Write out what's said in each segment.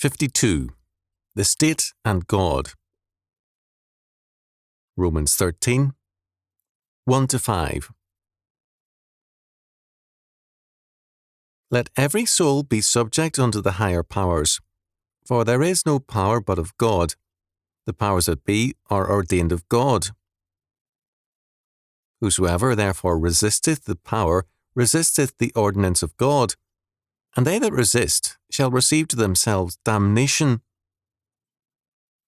52. The State and God. Romans 13, 1-5. Let every soul be subject unto the higher powers, for there is no power but of God. The powers that be are ordained of God. Whosoever therefore resisteth the power resisteth the ordinance of God, and they that resist shall receive to themselves damnation.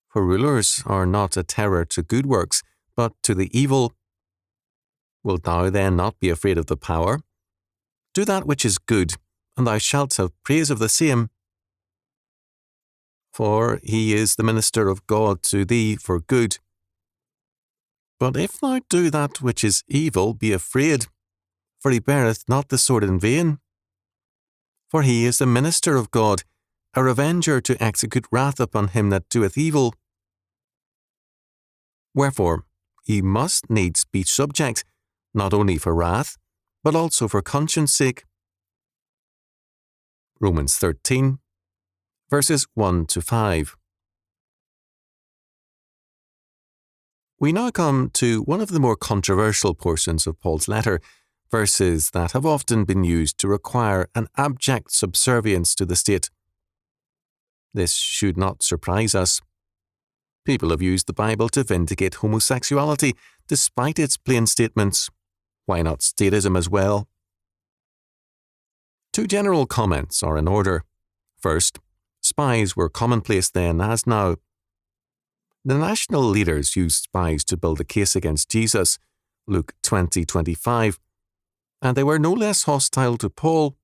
For rulers are not a terror to good works, but to the evil. Wilt thou then not be afraid of the power? Do that which is good, and thou shalt have praise of the same. For he is the minister of God to thee for good. But if thou do that which is evil, be afraid, for he beareth not the sword in vain. For he is the minister of God, a revenger to execute wrath upon him that doeth evil. Wherefore, ye must needs be subject, not only for wrath, but also for conscience sake. Romans 13, verses 1-5. We now come to one of the more controversial portions of Paul's letter, verses that have often been used to require an abject subservience to the state. This should not surprise us. People have used the Bible to vindicate homosexuality, despite its plain statements. Why not statism as well? Two general comments are in order. First, spies were commonplace then as now. The national leaders used spies to build a case against Jesus, Luke 20:25, and they were no less hostile to Paul.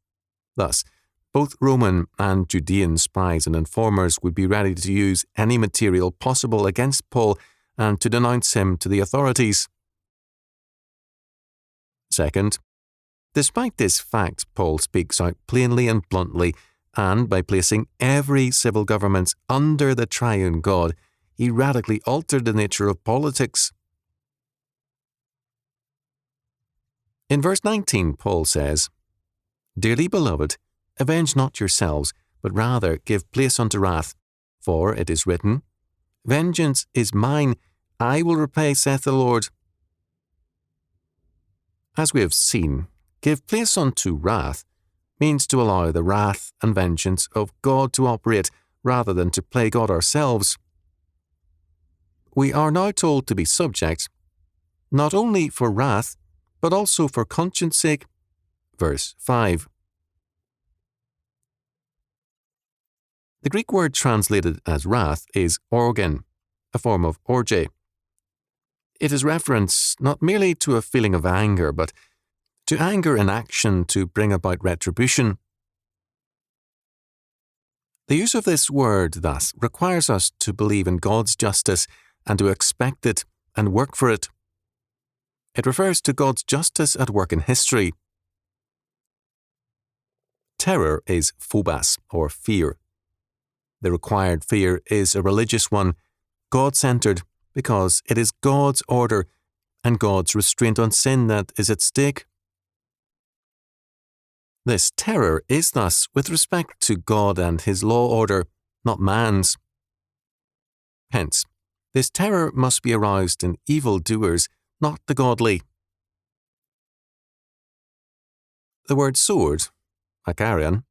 Thus, both Roman and Judean spies and informers would be ready to use any material possible against Paul and to denounce him to the authorities. Second, despite this fact, Paul speaks out plainly and bluntly, and by placing every civil government under the triune God, he radically altered the nature of politics. In verse 19, Paul says, Dearly beloved, avenge not yourselves, but rather give place unto wrath. For it is written, Vengeance is mine, I will repay, saith the Lord. As we have seen, give place unto wrath means to allow the wrath and vengeance of God to operate rather than to play God ourselves. We are now told to be subject, not only for wrath, but also for conscience sake. Verse 5. The Greek word translated as wrath is organ, a form of orge. It is reference not merely to a feeling of anger, but to anger in action to bring about retribution. The use of this word, thus, requires us to believe in God's justice and to expect it and work for it. It refers to God's justice at work in history. Terror is phobos, or fear. The required fear is a religious one, God-centered, because it is God's order and God's restraint on sin that is at stake. This terror is thus with respect to God and his law order, not man's. Hence, this terror must be aroused in evildoers, not the godly. The word sword, akarion,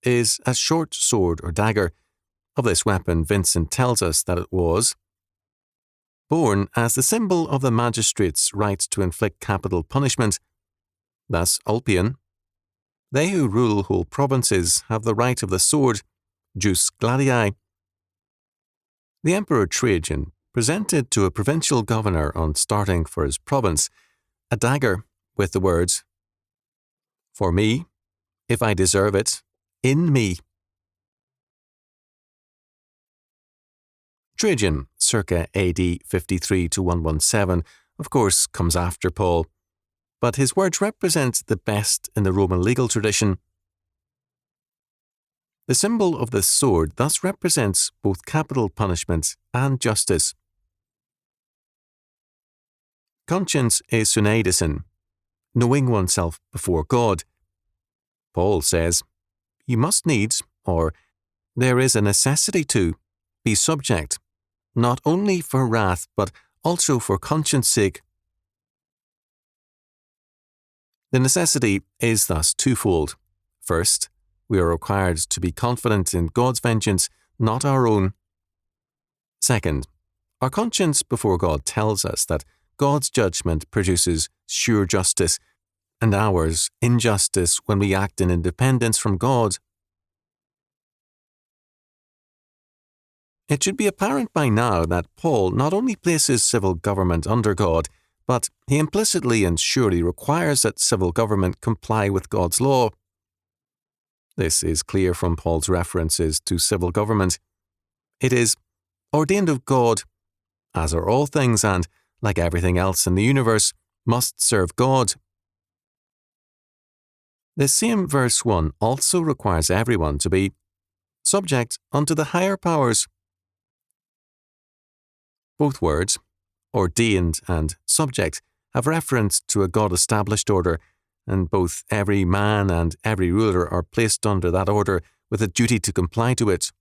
is a short sword or dagger. Of this weapon, Vincent tells us that it was born as the symbol of the magistrate's right to inflict capital punishment. Thus, Ulpian, they who rule whole provinces have the right of the sword, jus gladii. The Emperor Trajan presented to a provincial governor on starting for his province a dagger with the words, For me, if I deserve it, in me. Trajan, circa AD 53-117, of course comes after Paul, but his words represent the best in the Roman legal tradition. The symbol of the sword thus represents both capital punishment and justice. Conscience is suneidison, knowing oneself before God. Paul says, You must needs, or there is a necessity to be subject, not only for wrath, but also for conscience sake. The necessity is thus twofold. First, we are required to be confident in God's vengeance, not our own. Second, our conscience before God tells us that God's judgment produces sure justice, and ours injustice when we act in independence from God. It should be apparent by now that Paul not only places civil government under God, but he implicitly and surely requires that civil government comply with God's law. This is clear from Paul's references to civil government. It is ordained of God, as are all things, and, like everything else in the universe, must serve God. The same verse 1 also requires everyone to be subject unto the higher powers. Both words, ordained and subject, have reference to a God-established order, and both every man and every ruler are placed under that order with a duty to comply to it.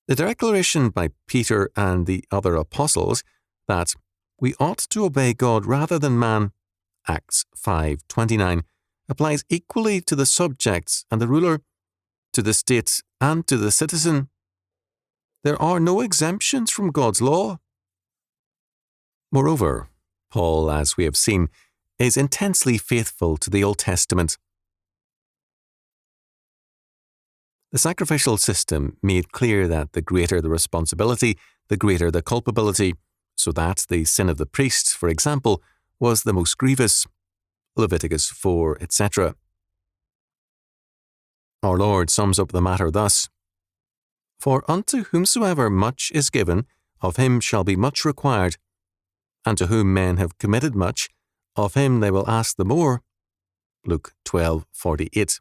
The declaration by Peter and the other apostles that we ought to obey God rather than man, Acts 5:29, applies equally to the subjects and the ruler, to the state and to the citizen. There are no exemptions from God's law. Moreover, Paul, as we have seen, is intensely faithful to the Old Testament. The sacrificial system made clear that the greater the responsibility, the greater the culpability, so that the sin of the priest, for example, was the most grievous. Leviticus 4, etc. Our Lord sums up the matter thus: For unto whomsoever much is given, of him shall be much required, and to whom men have committed much, of him they will ask the more. Luke 12:48.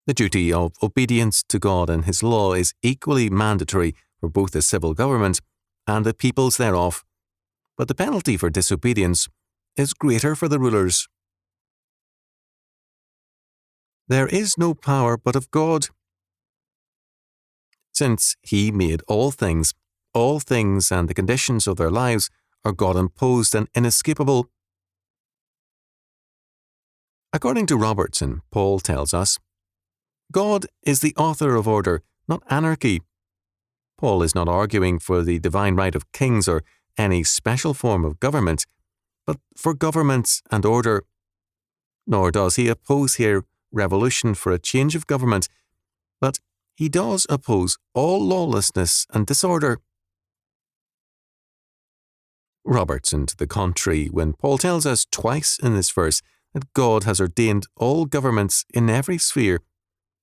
The duty of obedience to God and His law is equally mandatory for both the civil government and the peoples thereof, but the penalty for disobedience is greater for the rulers. There is no power but of God. Since He made all things and the conditions of their lives are God-imposed and inescapable. According to Robertson, Paul tells us, God is the author of order, not anarchy. Paul is not arguing for the divine right of kings or any special form of government, but for government and order. Nor does he oppose here revolution for a change of government, but he does oppose all lawlessness and disorder. Robertson to the contrary, when Paul tells us twice in this verse that God has ordained all governments in every sphere,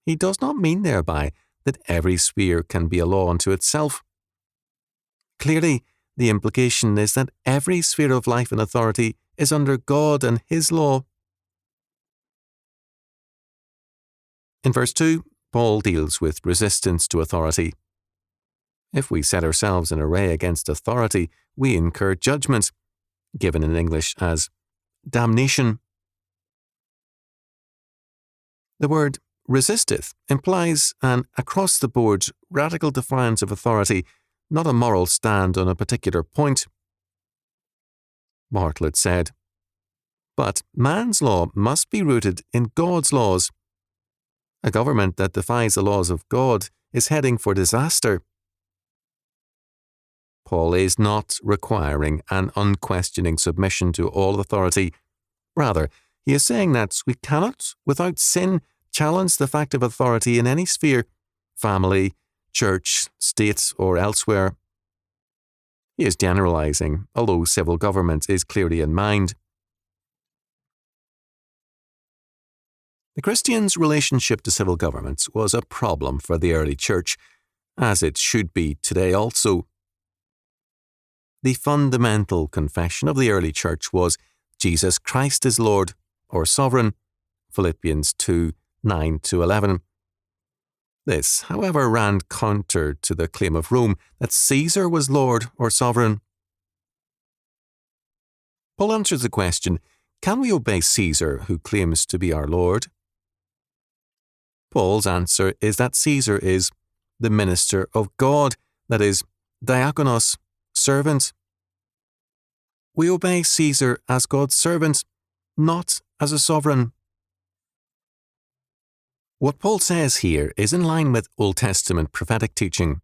he does not mean thereby that every sphere can be a law unto itself. Clearly, the implication is that every sphere of life and authority is under God and His law. In verse 2, Paul deals with resistance to authority. If we set ourselves in array against authority, we incur judgment, given in English as damnation. The word resisteth implies an across-the-board radical defiance of authority, not a moral stand on a particular point. Bartlett said, "But man's law must be rooted in God's laws. A government that defies the laws of God is heading for disaster." Paul is not requiring an unquestioning submission to all authority. Rather, he is saying that we cannot, without sin, challenge the fact of authority in any sphere, family, church, state, or elsewhere. He is generalizing, although civil government is clearly in mind. The Christians' relationship to civil government was a problem for the early church, as it should be today also. The fundamental confession of the early church was Jesus Christ is Lord, or sovereign, Philippians 2:9-11. This, however, ran counter to the claim of Rome that Caesar was Lord or sovereign. Paul answers the question, Can we obey Caesar, who claims to be our Lord? Paul's answer is that Caesar is the minister of God, that is, diakonos, servant. We obey Caesar as God's servant, not as a sovereign. What Paul says here is in line with Old Testament prophetic teaching.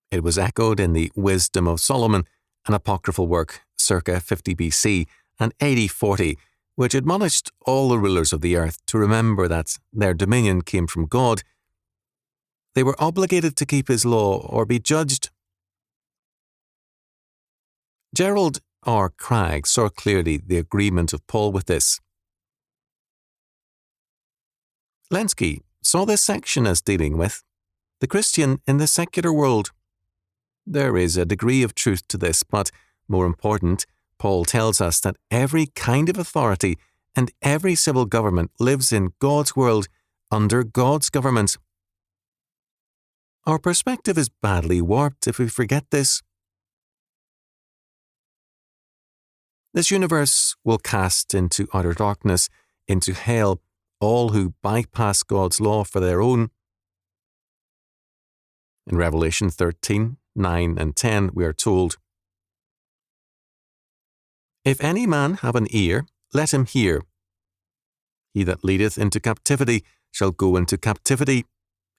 It was echoed in the Wisdom of Solomon, an apocryphal work circa 50 BC and AD 40, which admonished all the rulers of the earth to remember that their dominion came from God. They were obligated to keep his law or be judged. Gerald R. Cragg saw clearly the agreement of Paul with this. Lenski saw this section as dealing with the Christian in the secular world. There is a degree of truth to this, but more important, Paul tells us that every kind of authority and every civil government lives in God's world under God's government. Our perspective is badly warped if we forget this. This universe will cast into utter darkness, into hell, all who bypass God's law for their own. In Revelation 13, 9 and 10, we are told, "If any man have an ear, let him hear. He that leadeth into captivity shall go into captivity.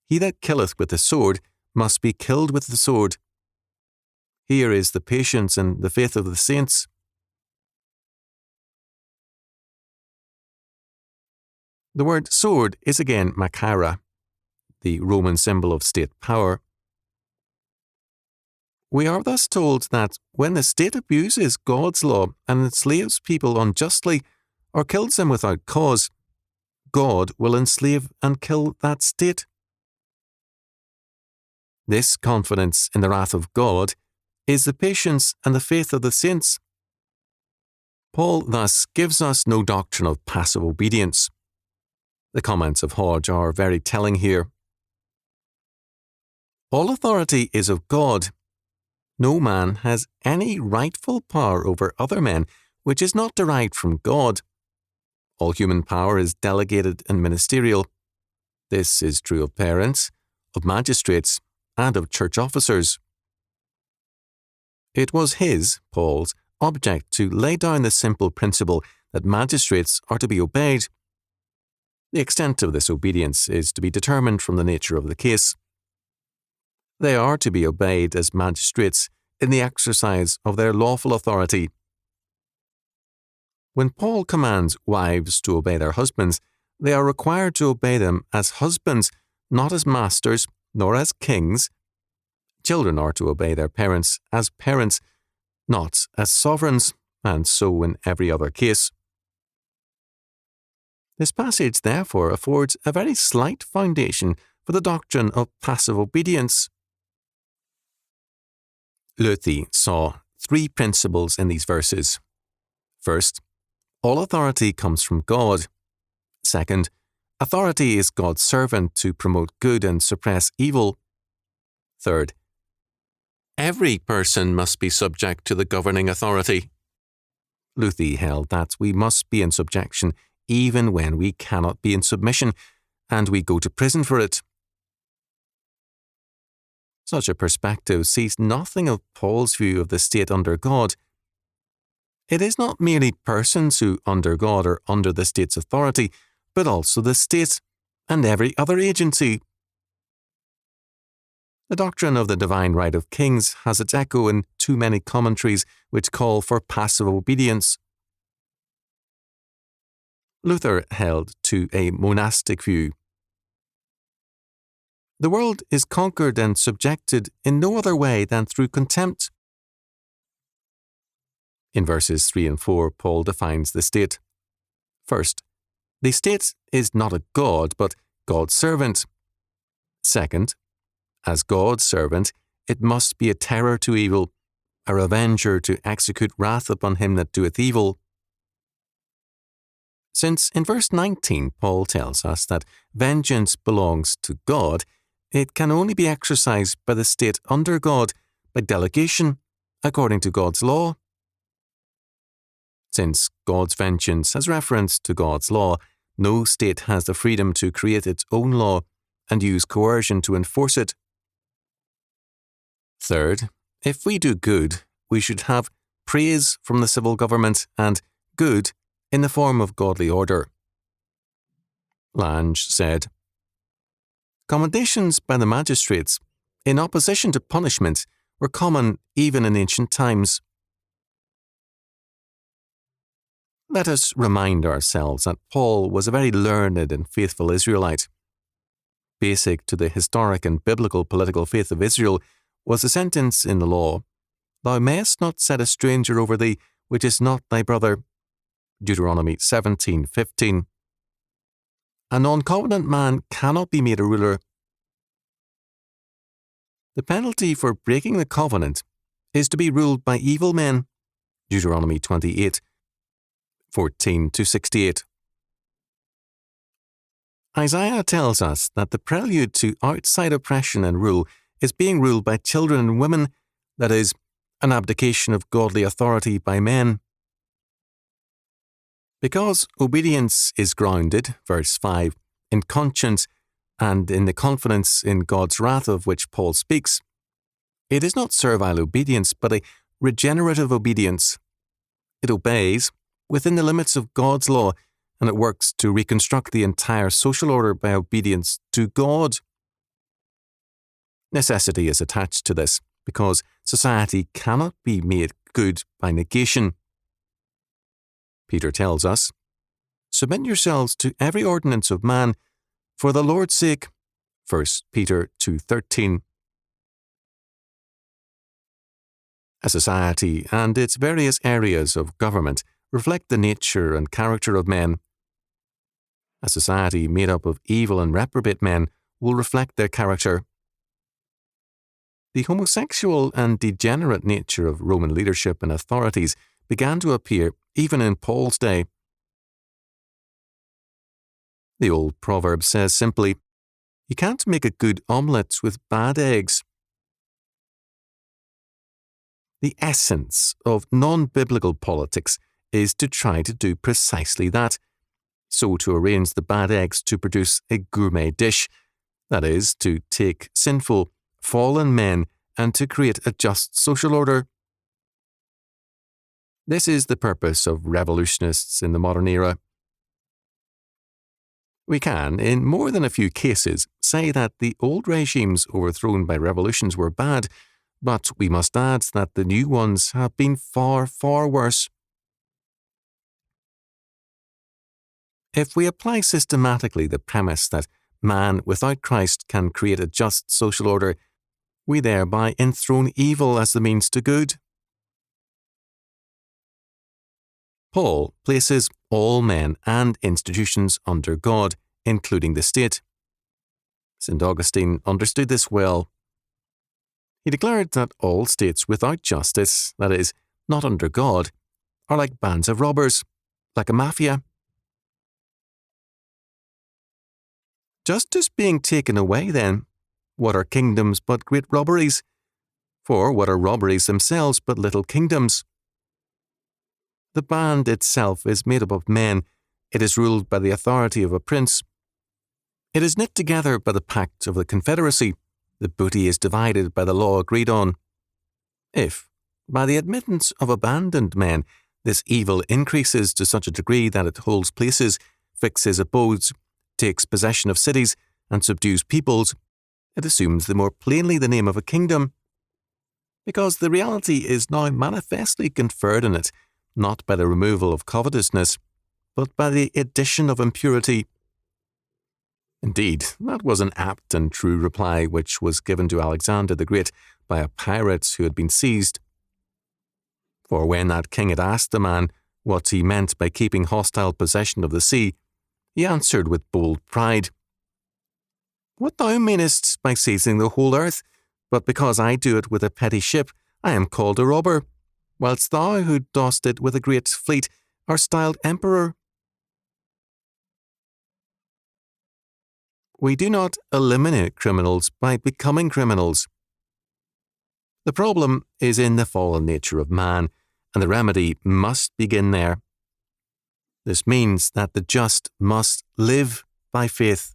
He that killeth with the sword must be killed with the sword. Here is the patience and the faith of the saints." The word sword is again machaira, the Roman symbol of state power. We are thus told that when the state abuses God's law and enslaves people unjustly or kills them without cause, God will enslave and kill that state. This confidence in the wrath of God is the patience and the faith of the saints. Paul thus gives us no doctrine of passive obedience. The comments of Hodge are very telling here. All authority is of God. No man has any rightful power over other men which is not derived from God. All human power is delegated and ministerial. This is true of parents, of magistrates, and of church officers. It was his, Paul's, object to lay down the simple principle that magistrates are to be obeyed. The extent of this obedience is to be determined from the nature of the case. They are to be obeyed as magistrates in the exercise of their lawful authority. When Paul commands wives to obey their husbands, they are required to obey them as husbands, not as masters, nor as kings. Children are to obey their parents as parents, not as sovereigns, and so in every other case. This passage, therefore, affords a very slight foundation for the doctrine of passive obedience. Luthi saw three principles in these verses. First, all authority comes from God. Second, authority is God's servant to promote good and suppress evil. Third, every person must be subject to the governing authority. Luthi held that we must be in subjection even when we cannot be in submission, and we go to prison for it. Such a perspective sees nothing of Paul's view of the state under God. It is not merely persons who, under God, are under the state's authority, but also the state and every other agency. The doctrine of the divine right of kings has its echo in too many commentaries which call for passive obedience. Luther held to a monastic view. The world is conquered and subjected in no other way than through contempt. In verses 3 and 4, Paul defines the state. First, the state is not a god, but God's servant. Second, as God's servant, it must be a terror to evil, a revenger to execute wrath upon him that doeth evil. Since in verse 19 Paul tells us that vengeance belongs to God, it can only be exercised by the state under God, by delegation, according to God's law. Since God's vengeance has reference to God's law, no state has the freedom to create its own law and use coercion to enforce it. Third, if we do good, we should have praise from the civil government and good in the form of godly order. Lange said, "Commendations by the magistrates, in opposition to punishment, were common even in ancient times." Let us remind ourselves that Paul was a very learned and faithful Israelite. Basic to the historic and biblical political faith of Israel was the sentence in the law, "Thou mayest not set a stranger over thee, which is not thy brother." Deuteronomy 17:15. A non-covenant man cannot be made a ruler. The penalty for breaking the covenant is to be ruled by evil men. Deuteronomy 28:14-68. Isaiah tells us that the prelude to outside oppression and rule is being ruled by children and women, that is, an abdication of godly authority by men. Because obedience is grounded, verse 5, in conscience and in the confidence in God's wrath of which Paul speaks, it is not servile obedience, but a regenerative obedience. It obeys within the limits of God's law, and it works to reconstruct the entire social order by obedience to God. Necessity is attached to this, because society cannot be made good by negation. Peter tells us, "Submit yourselves to every ordinance of man, for the Lord's sake." 1 Peter 2:13. A society and its various areas of government reflect the nature and character of men. A society made up of evil and reprobate men will reflect their character. The homosexual and degenerate nature of Roman leadership and authorities began to appear even in Paul's day. The old proverb says simply, "You can't make a good omelette with bad eggs." The essence of non-biblical politics is to try to do precisely that, so to arrange the bad eggs to produce a gourmet dish, that is, to take sinful, fallen men and to create a just social order. This is the purpose of revolutionists in the modern era. We can, in more than a few cases, say that the old regimes overthrown by revolutions were bad, but we must add that the new ones have been far, far worse. If we apply systematically the premise that man without Christ can create a just social order, we thereby enthrone evil as the means to good. Paul places all men and institutions under God, including the state. St. Augustine understood this well. He declared that all states without justice, that is, not under God, are like bands of robbers, like a mafia. Justice being taken away, then, what are kingdoms but great robberies? For what are robberies themselves but little kingdoms? The band itself is made up of men. It is ruled by the authority of a prince. It is knit together by the pact of the confederacy. The booty is divided by the law agreed on. If, by the admittance of abandoned men, this evil increases to such a degree that it holds places, fixes abodes, takes possession of cities, and subdues peoples, it assumes the more plainly the name of a kingdom, because the reality is now manifestly conferred on it, not by the removal of covetousness, but by the addition of impurity. Indeed, that was an apt and true reply which was given to Alexander the Great by a pirate who had been seized. For when that king had asked the man what he meant by keeping hostile possession of the sea, he answered with bold pride, "What thou meanest by seizing the whole earth, but because I do it with a petty ship, I am called a robber, whilst thou who dost it with a great fleet are styled emperor." We do not eliminate criminals by becoming criminals. The problem is in the fallen nature of man, and the remedy must begin there. This means that the just must live by faith